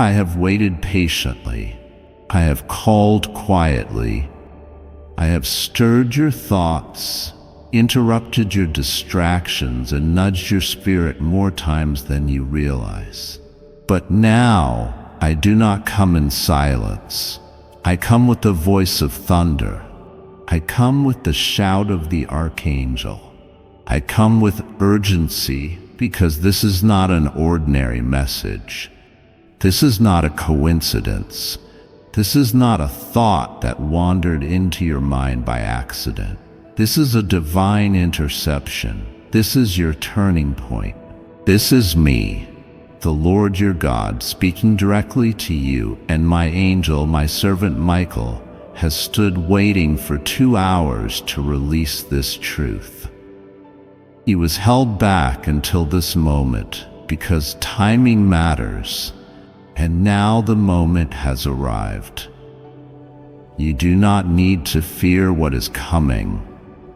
I have waited patiently. I have called quietly. I have stirred your thoughts, interrupted your distractions, and nudged your spirit more times than you realize. But now I do not come in silence. I come with the voice of thunder. I come with the shout of the Archangel. I come with urgency because this is not an ordinary message. This is not a coincidence. This is not a thought that wandered into your mind by accident. This is a divine interception. This is your turning point. This is me, the Lord your God, speaking directly to you, and my angel, my servant Michael, has stood waiting for 2 hours to release this truth. He was held back until this moment because timing matters, and now the moment has arrived. You do not need to fear what is coming,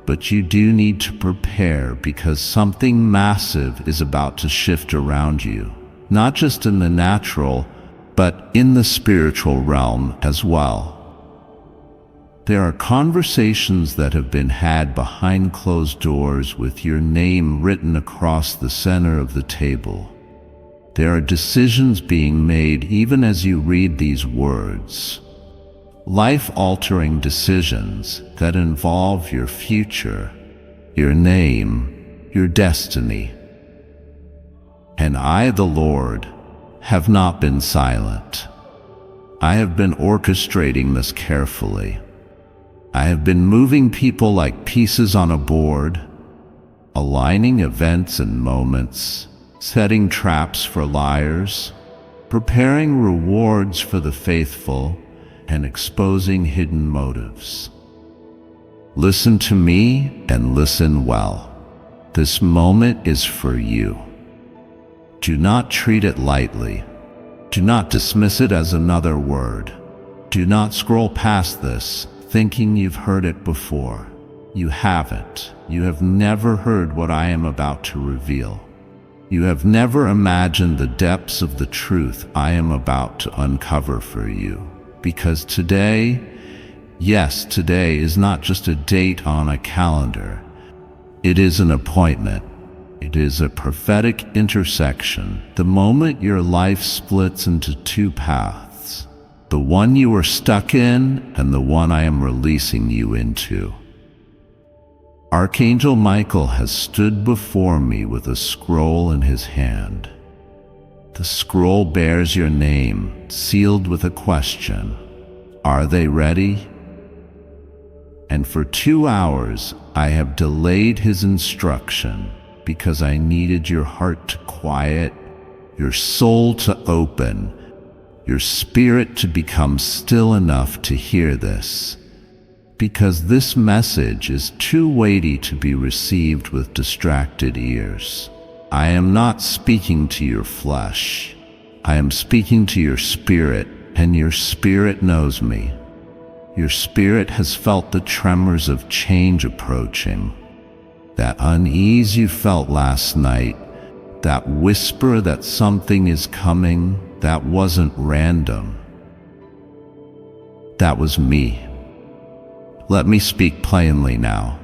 but you do need to prepare because something massive is about to shift around you, not just in the natural, but in the spiritual realm as well. There are conversations that have been had behind closed doors with your name written across the center of the table. There are decisions being made even as you read these words. Life-altering decisions that involve your future, your name, your destiny. And I, the Lord, have not been silent. I have been orchestrating this carefully. I have been moving people like pieces on a board, aligning events and moments, setting traps for liars, preparing rewards for the faithful, and exposing hidden motives. Listen to me and listen well. This moment is for you. Do not treat it lightly. Do not dismiss it as another word. Do not scroll past this, thinking you've heard it before. You haven't. You have never heard what I am about to reveal. You have never imagined the depths of the truth I am about to uncover for you. Because today, yes, today is not just a date on a calendar. It is an appointment. It is a prophetic intersection, the moment your life splits into 2 paths. The one you are stuck in and the one I am releasing you into. Archangel Michael has stood before me with a scroll in his hand. The scroll bears your name, sealed with a question. Are they ready? And for 2 hours, I have delayed his instruction because I needed your heart to quiet, your soul to open, your spirit to become still enough to hear this. Because this message is too weighty to be received with distracted ears. I am not speaking to your flesh. I am speaking to your spirit, and your spirit knows me. Your spirit has felt the tremors of change approaching. That unease you felt last night, that whisper that something is coming, that wasn't random. That was me. Let me speak plainly now.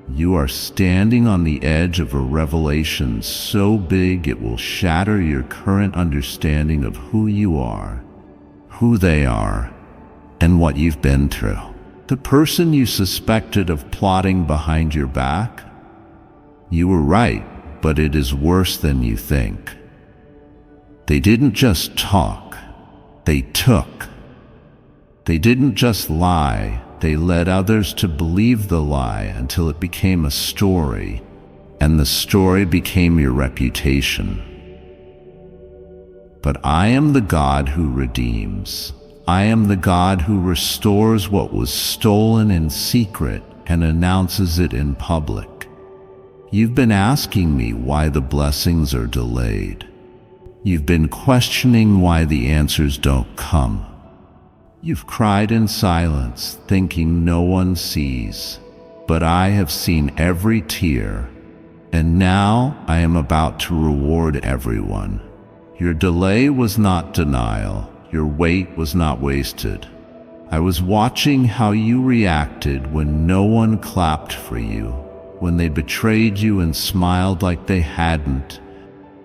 You are standing on the edge of a revelation so big it will shatter your current understanding of who you are, who they are, and what you've been through. The person you suspected of plotting behind your back? You were right, but it is worse than you think. They didn't just talk, they took. They didn't just lie, they led others to believe the lie until it became a story, and the story became your reputation. But I am the God who redeems. I am the God who restores what was stolen in secret and announces it in public. You've been asking me why the blessings are delayed. You've been questioning why the answers don't come. You've cried in silence, thinking no one sees. But I have seen every tear, and now I am about to reward everyone. Your delay was not denial. Your wait was not wasted. I was watching how you reacted when no one clapped for you, when they betrayed you and smiled like they hadn't,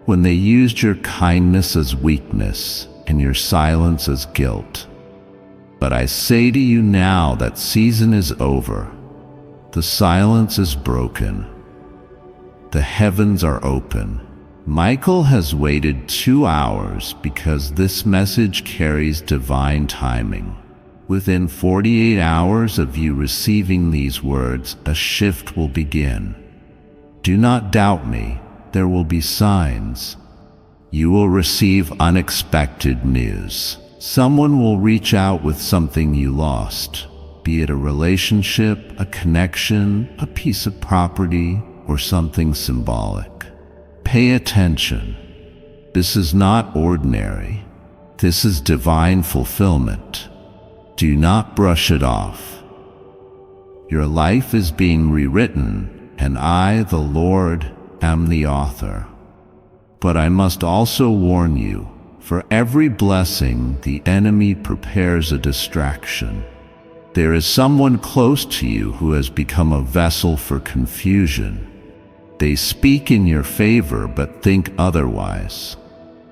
when they used your kindness as weakness and your silence as guilt. But I say to you now that season is over. The silence is broken. The heavens are open. Michael has waited 2 hours because this message carries divine timing. Within 48 hours of you receiving these words, a shift will begin. Do not doubt me. There will be signs. You will receive unexpected news. Someone will reach out with something you lost, be it a relationship, a connection, a piece of property, or something symbolic. Pay attention. This is not ordinary. This is divine fulfillment. Do not brush it off. Your life is being rewritten, and I, the Lord, am the author. But I must also warn you, for every blessing the enemy prepares a distraction. There is someone close to you who has become a vessel for confusion. They speak in your favor but think otherwise.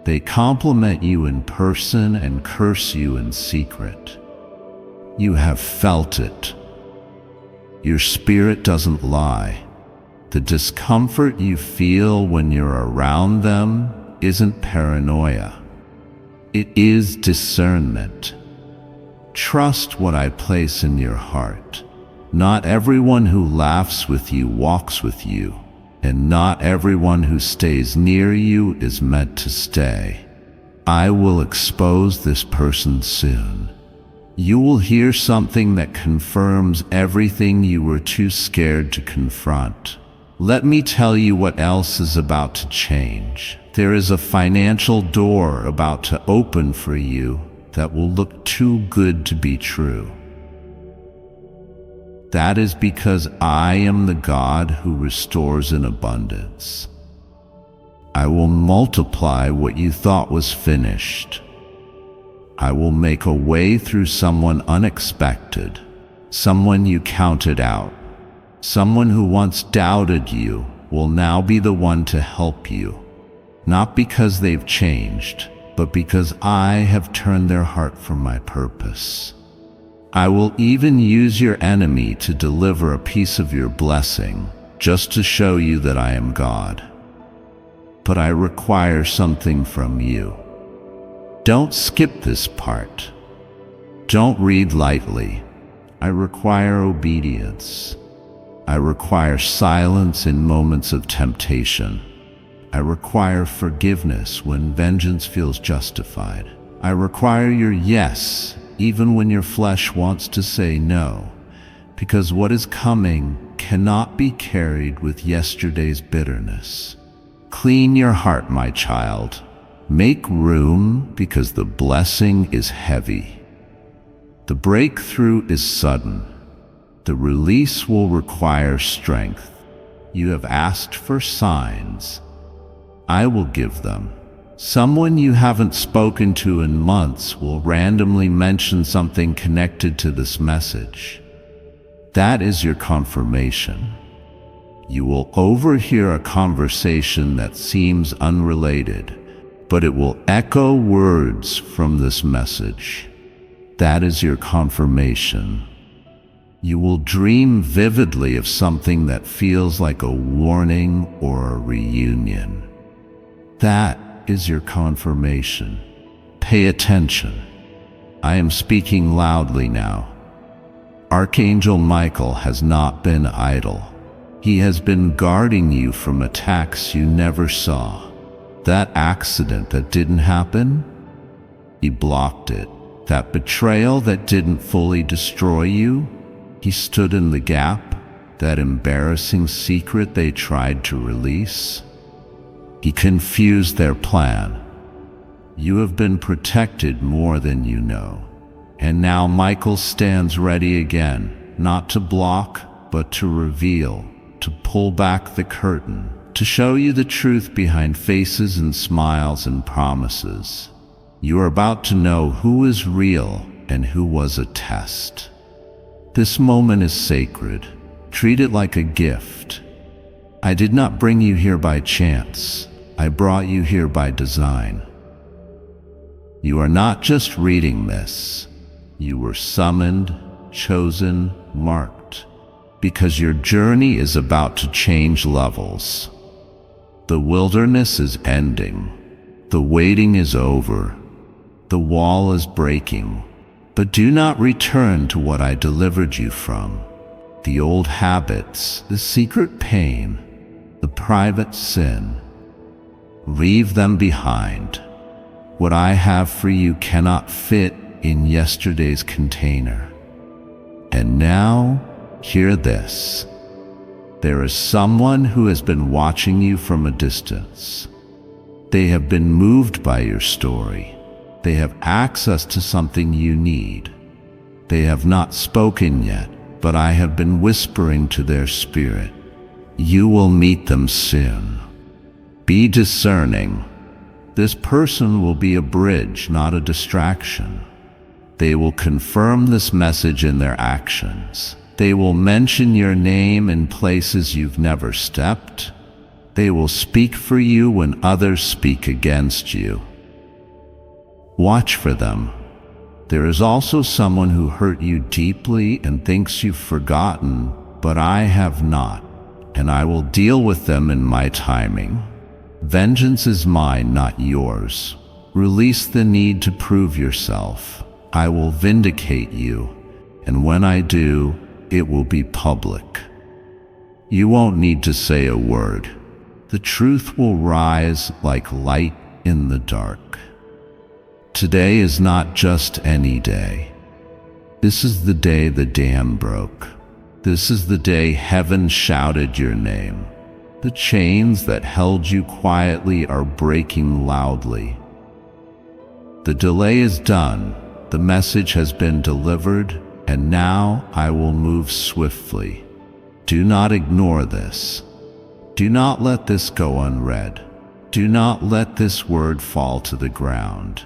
They compliment you in person and curse you in secret. You have felt it. Your spirit doesn't lie. The discomfort you feel when you're around them isn't paranoia. It is discernment. Trust what I place in your heart. Not everyone who laughs with you walks with you, and not everyone who stays near you is meant to stay. I will expose this person soon. You will hear something that confirms everything you were too scared to confront. Let me tell you what else is about to change. There is a financial door about to open for you that will look too good to be true. That is because I am the God who restores in abundance. I will multiply what you thought was finished. I will make a way through someone unexpected, someone you counted out. Someone who once doubted you will now be the one to help you, not because they've changed, but because I have turned their heart from my purpose. I will even use your enemy to deliver a piece of your blessing, just to show you that I am God. But I require something from you. Don't skip this part. Don't read lightly. I require obedience. I require silence in moments of temptation. I require forgiveness when vengeance feels justified. I require your yes, even when your flesh wants to say no, because what is coming cannot be carried with yesterday's bitterness. Clean your heart, my child. Make room, because the blessing is heavy. The breakthrough is sudden. The release will require strength. You have asked for signs. I will give them. Someone you haven't spoken to in months will randomly mention something connected to this message. That is your confirmation. You will overhear a conversation that seems unrelated, but it will echo words from this message. That is your confirmation. You will dream vividly of something that feels like a warning or a reunion. That is your confirmation. Pay attention. I am speaking loudly now. Archangel Michael has not been idle. He has been guarding you from attacks you never saw. That accident that didn't happen, he blocked it. That betrayal that didn't fully destroy you, he stood in the gap. That embarrassing secret they tried to release, he confused their plan. You have been protected more than you know. And now Michael stands ready again, not to block, but to reveal, to pull back the curtain, to show you the truth behind faces and smiles and promises. You are about to know who is real and who was a test. This moment is sacred. Treat it like a gift. I did not bring you here by chance. I brought you here by design. You are not just reading this. You were summoned, chosen, marked, because your journey is about to change levels. The wilderness is ending. The waiting is over. The wall is breaking. But do not return to what I delivered you from. The old habits, the secret pain, the private sin. Leave them behind. What I have for you cannot fit in yesterday's container. And now, hear this. There is someone who has been watching you from a distance. They have been moved by your story. They have access to something you need. They have not spoken yet, but I have been whispering to their spirit. You will meet them soon. Be discerning. This person will be a bridge, not a distraction. They will confirm this message in their actions. They will mention your name in places you've never stepped. They will speak for you when others speak against you. Watch for them. There is also someone who hurt you deeply and thinks you've forgotten, but I have not, and I will deal with them in my timing. Vengeance is mine, not yours. Release the need to prove yourself. I will vindicate you, and when I do, it will be public. You won't need to say a word. The truth will rise like light in the dark. Today is not just any day. This is the day the dam broke. This is the day heaven shouted your name. The chains that held you quietly are breaking loudly. The delay is done. The message has been delivered, and now I will move swiftly. Do not ignore this. Do not let this go unread. Do not let this word fall to the ground.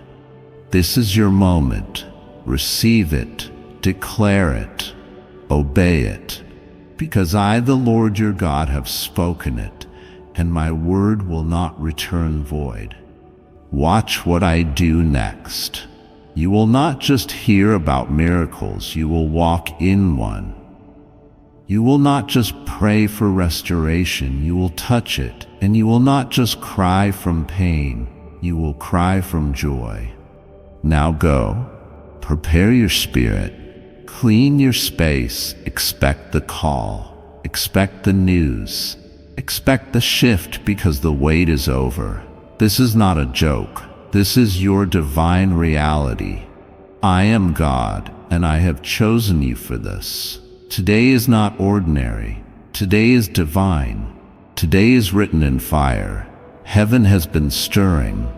This is your moment. Receive it, declare it, obey it, because I, the Lord your God, have spoken it, and my word will not return void. Watch what I do next. You will not just hear about miracles, you will walk in one. You will not just pray for restoration, you will touch it, and you will not just cry from pain, you will cry from joy. Now go, prepare your spirit, clean your space, expect the call, expect the news, expect the shift because the wait is over. This is not a joke. This is your divine reality. I am God, and I have chosen you for this. Today is not ordinary. Today is divine. Today is written in fire. Heaven has been stirring.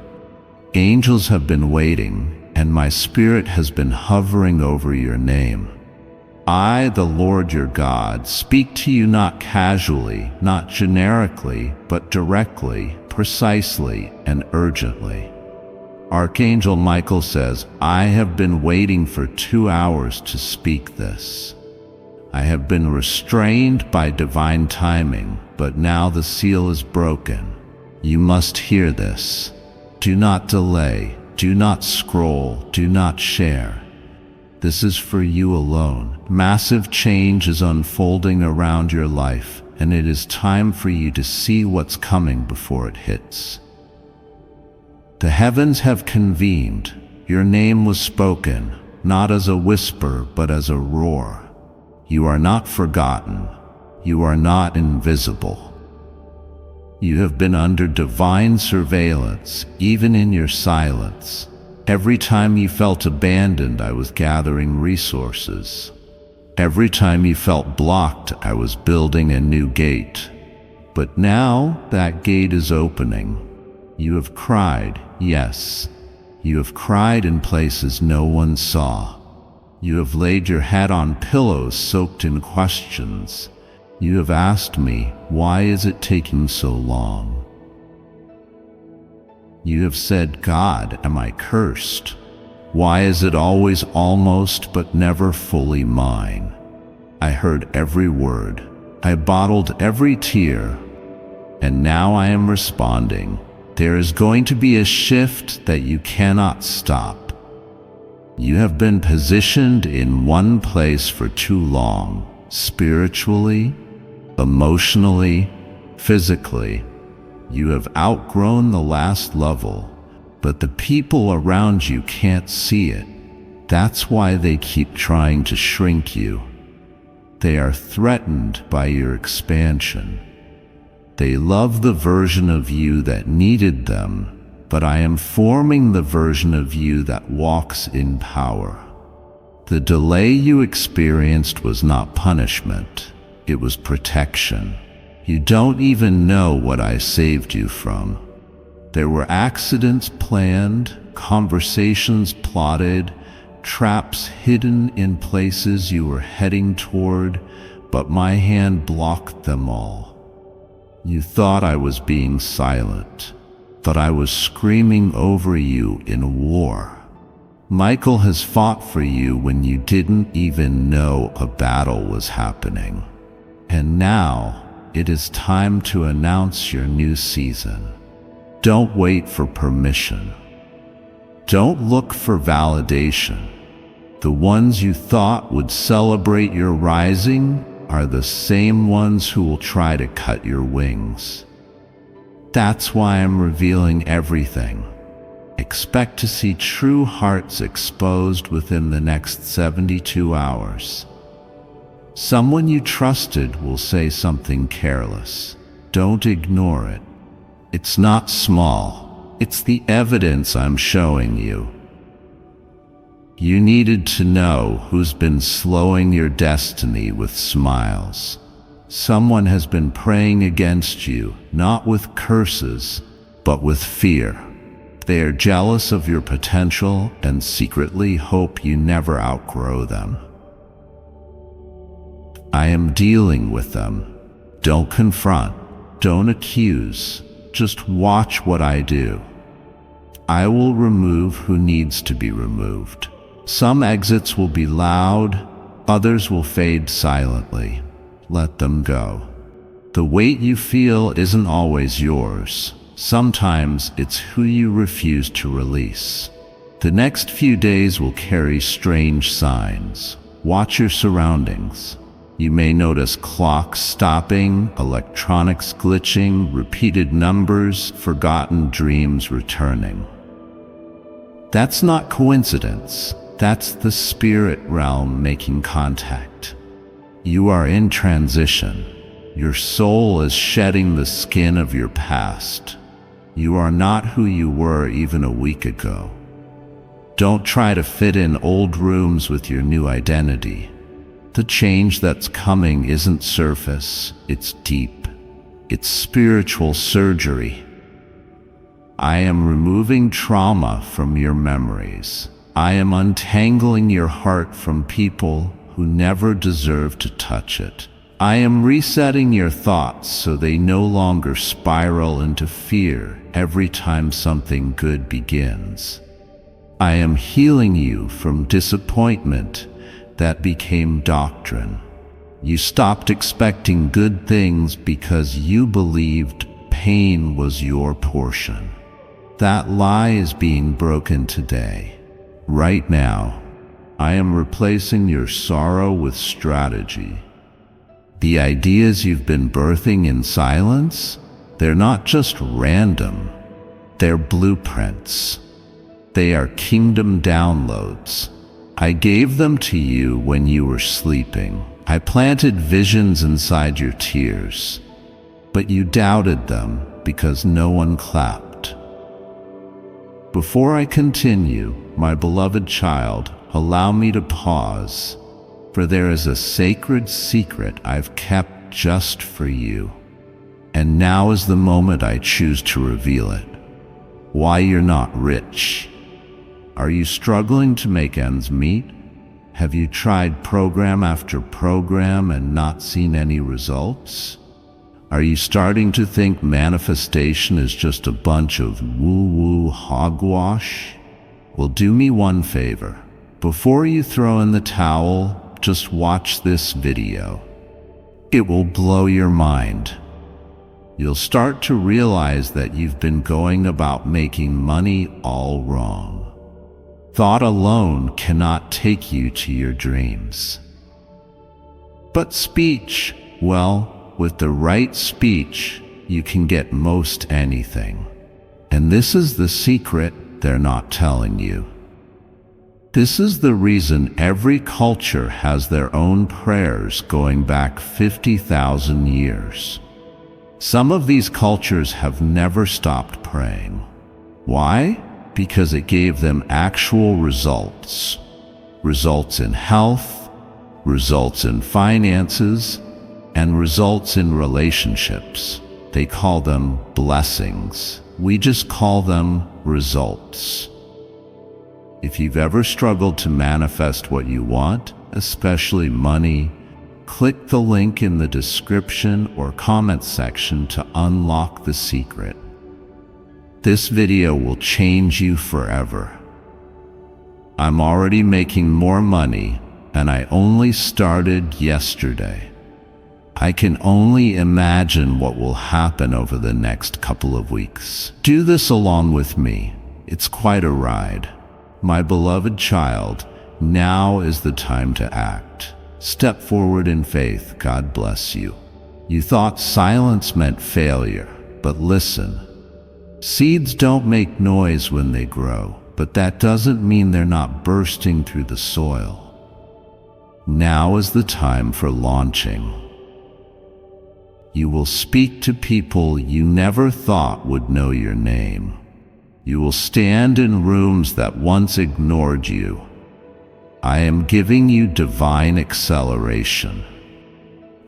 Angels have been waiting, and my spirit has been hovering over your name. I, the Lord your God, speak to you not casually, not generically, but directly, precisely, and urgently. Archangel Michael says, I have been waiting for 2 hours to speak this. I have been restrained by divine timing, but now the seal is broken. You must hear this. Do not delay, do not scroll, do not share. This is for you alone. Massive change is unfolding around your life, and it is time for you to see what's coming before it hits. The heavens have convened. Your name was spoken, not as a whisper, but as a roar. You are not forgotten. You are not invisible. You have been under divine surveillance, even in your silence. Every time you felt abandoned, I was gathering resources. Every time you felt blocked, I was building a new gate. But now that gate is opening. You have cried, yes. You have cried in places no one saw. You have laid your head on pillows soaked in questions. You have asked me, why is it taking so long? You have said, God, am I cursed? Why is it always almost but never fully mine? I heard every word. I bottled every tear. And now I am responding. There is going to be a shift that you cannot stop. You have been positioned in one place for too long, spiritually, emotionally, physically. You have outgrown the last level, but the people around you can't see it. That's why they keep trying to shrink you. They are threatened by your expansion. They love the version of you that needed them, but I am forming the version of you that walks in power. The delay you experienced was not punishment, it was protection. You don't even know what I saved you from. There were accidents planned, conversations plotted, traps hidden in places you were heading toward, but my hand blocked them all. You thought I was being silent, but I was screaming over you in war. Michael has fought for you when you didn't even know a battle was happening. And now, it is time to announce your new season. Don't wait for permission. Don't look for validation. The ones you thought would celebrate your rising are the same ones who will try to cut your wings. That's why I'm revealing everything. Expect to see true hearts exposed within the next 72 hours. Someone you trusted will say something careless. Don't ignore it. It's not small. It's the evidence I'm showing you. You needed to know who's been slowing your destiny with smiles. Someone has been praying against you, not with curses, but with fear. They are jealous of your potential and secretly hope you never outgrow them. I am dealing with them. Don't confront, don't accuse, just watch what I do. I will remove who needs to be removed. Some exits will be loud, others will fade silently. Let them go. The weight you feel isn't always yours. Sometimes it's who you refuse to release. The next few days will carry strange signs. Watch your surroundings. You may notice clocks stopping, electronics glitching, repeated numbers, forgotten dreams returning. That's not coincidence. That's the spirit realm making contact. You are in transition. Your soul is shedding the skin of your past. You are not who you were even a week ago. Don't try to fit in old rooms with your new identity. The change that's coming isn't surface, it's deep. It's spiritual surgery. I am removing trauma from your memories. I am untangling your heart from people who never deserve to touch it. I am resetting your thoughts so they no longer spiral into fear every time something good begins. I am healing you from disappointment that became doctrine. You stopped expecting good things because you believed pain was your portion. That lie is being broken today. Right now, I am replacing your sorrow with strategy. The ideas you've been birthing in silence, they're not just random. They're blueprints. They are kingdom downloads. I gave them to you when you were sleeping. I planted visions inside your tears, but you doubted them because no one clapped. Before I continue, my beloved child, allow me to pause, for there is a sacred secret I've kept just for you. And now is the moment I choose to reveal it. Why you're not rich. Are you struggling to make ends meet? Have you tried program after program and not seen any results? Are you starting to think manifestation is just a bunch of woo-woo hogwash? Well, do me one favor. Before you throw in the towel, just watch this video. It will blow your mind. You'll start to realize that you've been going about making money all wrong. Thought alone cannot take you to your dreams. But speech, well, with the right speech, you can get most anything. And this is the secret they're not telling you. This is the reason every culture has their own prayers going back 50,000 years. Some of these cultures have never stopped praying. Why? Because it gave them actual results. Results in health, results in finances, and results in relationships. They call them blessings. We just call them results. If you've ever struggled to manifest what you want, especially money, click the link in the description or comment section to unlock the secret. This video will change you forever. I'm already making more money, and I only started yesterday. I can only imagine what will happen over the next couple of weeks. Do this along with me. It's quite a ride. My beloved child, now is the time to act. Step forward in faith. God bless you. You thought silence meant failure, but listen. Seeds don't make noise when they grow, but that doesn't mean they're not bursting through the soil. Now is the time for launching. You will speak to people you never thought would know your name. You will stand in rooms that once ignored you. I am giving you divine acceleration.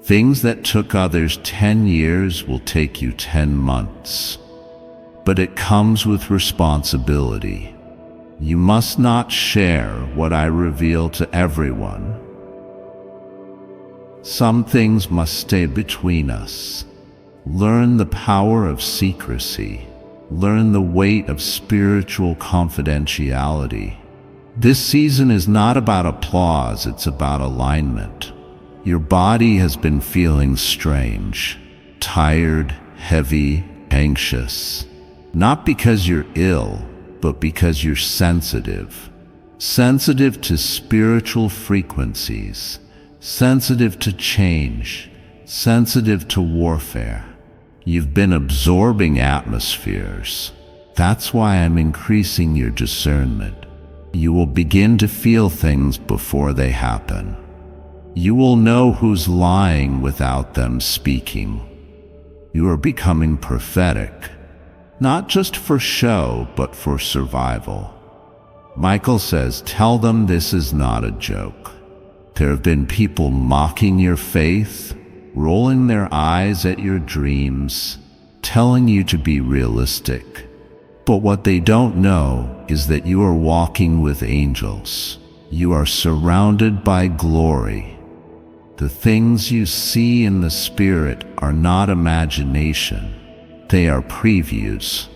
Things that took others 10 years will take you 10 months. But it comes with responsibility. You must not share what I reveal to everyone. Some things must stay between us. Learn the power of secrecy. Learn the weight of spiritual confidentiality. This season is not about applause, it's about alignment. Your body has been feeling strange, tired, heavy, anxious. Not because you're ill, but because you're sensitive. Sensitive to spiritual frequencies, sensitive to change, sensitive to warfare. You've been absorbing atmospheres. That's why I'm increasing your discernment. You will begin to feel things before they happen. You will know who's lying without them speaking. You are becoming prophetic. Not just for show, but for survival. Michael says, tell them this is not a joke. There have been people mocking your faith, rolling their eyes at your dreams, telling you to be realistic. But what they don't know is that you are walking with angels. You are surrounded by glory. The things you see in the spirit are not imagination. They are previews.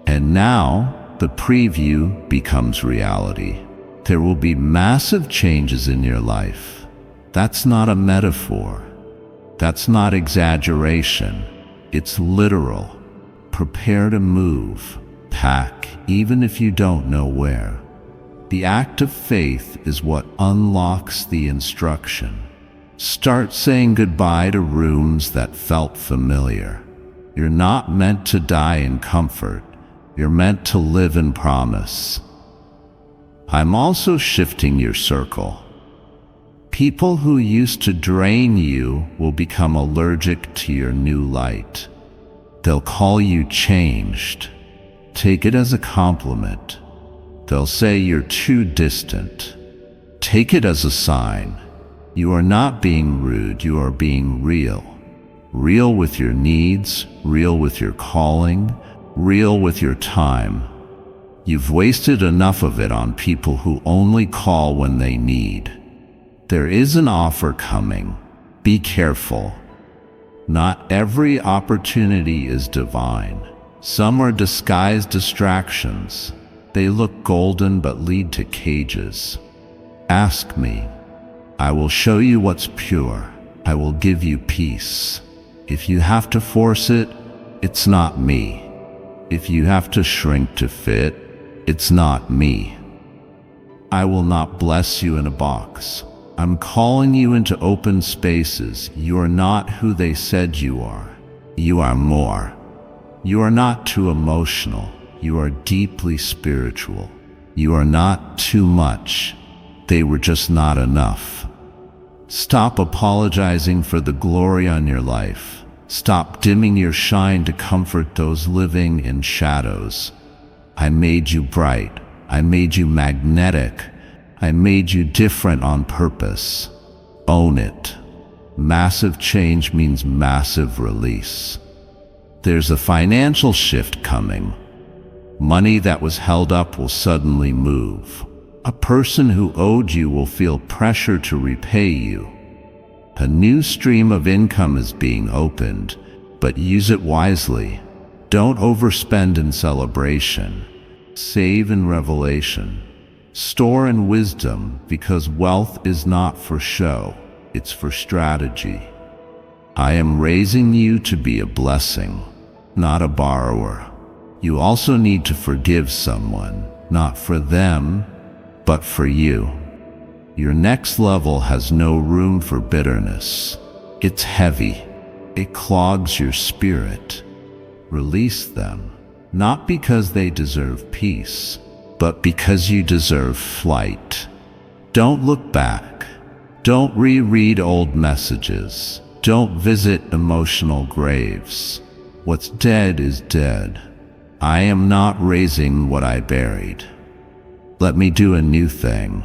And now, the preview becomes reality. There will be massive changes in your life. That's not a metaphor. That's not exaggeration. It's literal. Prepare to move. Pack, even if you don't know where. The act of faith is what unlocks the instruction. Start saying goodbye to rooms that felt familiar. You're not meant to die in comfort. You're meant to live in promise. I'm also shifting your circle. People who used to drain you will become allergic to your new light. They'll call you changed. Take it as a compliment. They'll say you're too distant. Take it as a sign. You are not being rude, you are being real. Real with your needs, real with your calling, real with your time. You've wasted enough of it on people who only call when they need. There is an offer coming. Be careful. Not every opportunity is divine. Some are disguised distractions. They look golden but lead to cages. Ask me. I will show you what's pure. I will give you peace. If you have to force it, it's not me. If you have to shrink to fit, it's not me. I will not bless you in a box. I'm calling you into open spaces. You are not who they said you are. You are more. You are not too emotional. You are deeply spiritual. You are not too much. They were just not enough. Stop apologizing for the glory on your life. Stop dimming your shine to comfort those living in shadows. I made you bright. I made you magnetic. I made you different on purpose. Own it. Massive change means massive release. There's a financial shift coming. Money that was held up will suddenly move. A person who owed you will feel pressure to repay you. A new stream of income is being opened, but use it wisely. Don't overspend in celebration. Save in revelation. Store in wisdom, because wealth is not for show, it's for strategy. I am raising you to be a blessing, not a borrower. You also need to forgive someone, not for them, but for you. Your next level has no room for bitterness. It's heavy. It clogs your spirit. Release them, not because they deserve peace, but because you deserve flight. Don't look back. Don't reread old messages. Don't visit emotional graves. What's dead is dead. I am not raising what I buried. Let me do a new thing.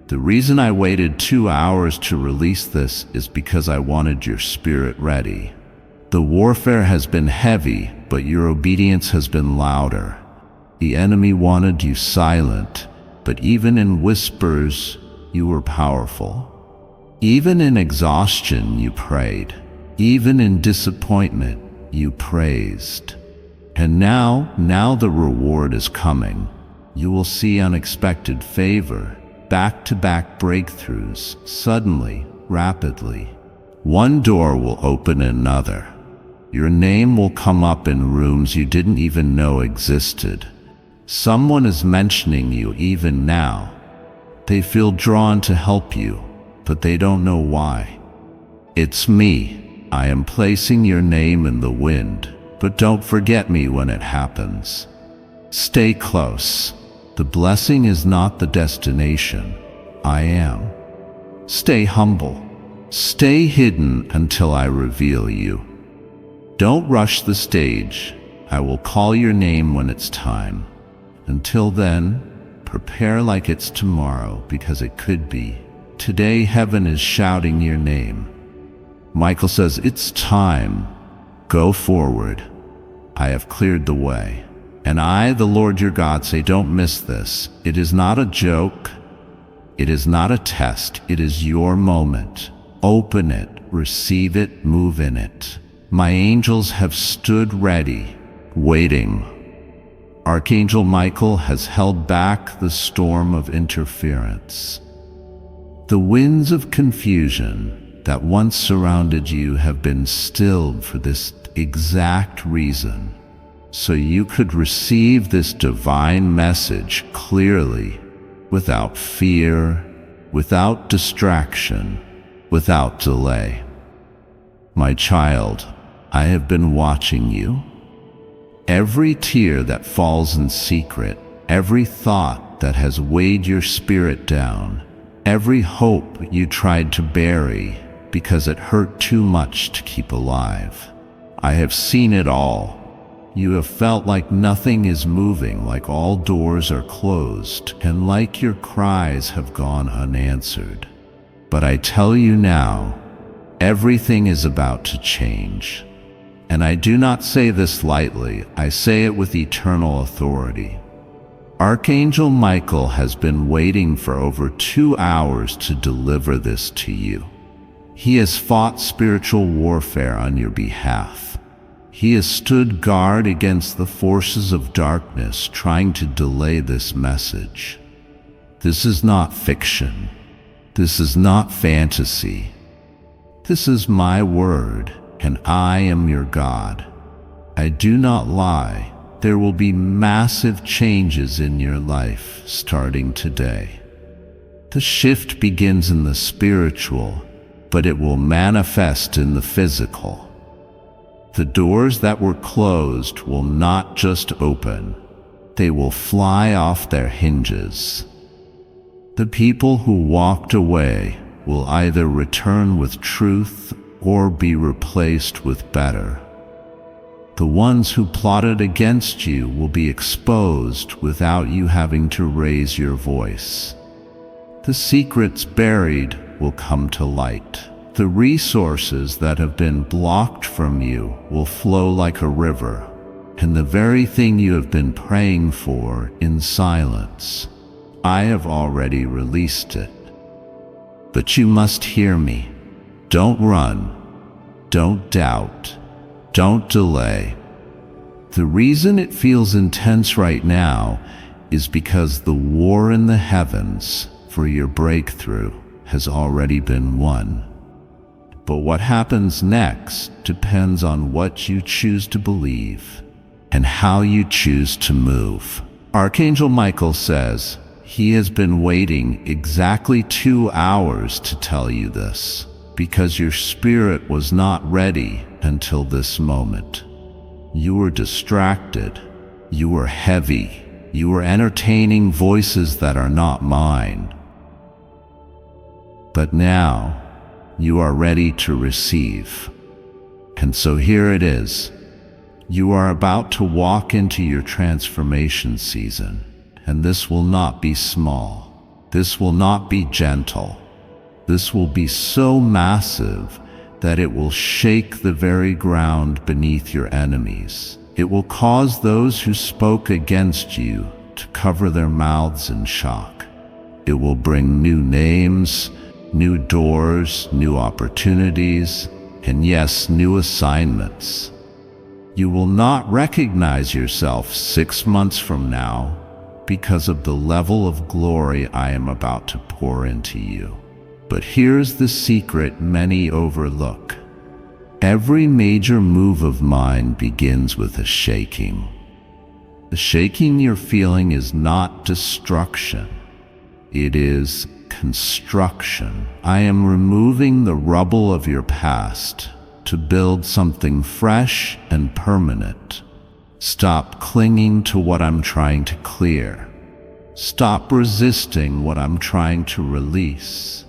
The reason I waited 2 hours to release this is because I wanted your spirit ready. The warfare has been heavy, but your obedience has been louder. The enemy wanted you silent, but even in whispers, you were powerful. Even in exhaustion, you prayed. Even in disappointment, you praised. And now the reward is coming. You will see unexpected favor, back-to-back breakthroughs, suddenly, rapidly. One door will open another. Your name will come up in rooms you didn't even know existed. Someone is mentioning you even now. They feel drawn to help you, but they don't know why. It's me. I am placing your name in the wind, but don't forget me when it happens. Stay close. The blessing is not the destination. I am. Stay humble. Stay hidden until I reveal you. Don't rush the stage. I will call your name when it's time. Until then, prepare like it's tomorrow, because it could be. Today heaven is shouting your name. Michael says, it's time. Go forward. I have cleared the way. And I, the Lord your God, say, don't miss this. It is not a joke. It is not a test. It is your moment. Open it, receive it, move in it. My angels have stood ready, waiting. Archangel Michael has held back the storm of interference. The winds of confusion that once surrounded you have been stilled for this exact reason, so you could receive this divine message clearly, without fear, without distraction, without delay. My child, I have been watching you. Every tear that falls in secret, every thought that has weighed your spirit down, every hope you tried to bury because it hurt too much to keep alive. I have seen it all. You have felt like nothing is moving, like all doors are closed, and like your cries have gone unanswered. But I tell you now, everything is about to change. And I do not say this lightly, I say it with eternal authority. Archangel Michael has been waiting for over 2 hours to deliver this to you. He has fought spiritual warfare on your behalf. He has stood guard against the forces of darkness trying to delay this message. This is not fiction. This is not fantasy. This is my word, and I am your God. I do not lie. There will be massive changes in your life starting today. The shift begins in the spiritual, but it will manifest in the physical. The doors that were closed will not just open, they will fly off their hinges. The people who walked away will either return with truth or be replaced with better. The ones who plotted against you will be exposed without you having to raise your voice. The secrets buried will come to light. The resources that have been blocked from you will flow like a river, and the very thing you have been praying for in silence, I have already released it. But you must hear me. Don't run. Don't doubt. Don't delay. The reason it feels intense right now is because the war in the heavens for your breakthrough has already been won. But what happens next depends on what you choose to believe and how you choose to move. Archangel Michael says he has been waiting exactly 2 hours to tell you this, because your spirit was not ready until this moment. You were distracted. You were heavy. You were entertaining voices that are not mine. But now, you are ready to receive. And so here it is. You are about to walk into your transformation season, and this will not be small. This will not be gentle. This will be so massive that it will shake the very ground beneath your enemies. It will cause those who spoke against you to cover their mouths in shock. It will bring new names, new doors, new opportunities, and yes, new assignments. You will not recognize yourself 6 months from now because of the level of glory I am about to pour into you. But here's the secret many overlook. Every major move of mine begins with a shaking. The shaking you're feeling is not destruction. It is construction. I am removing the rubble of your past to build something fresh and permanent. Stop clinging to what I'm trying to clear. Stop resisting what I'm trying to release.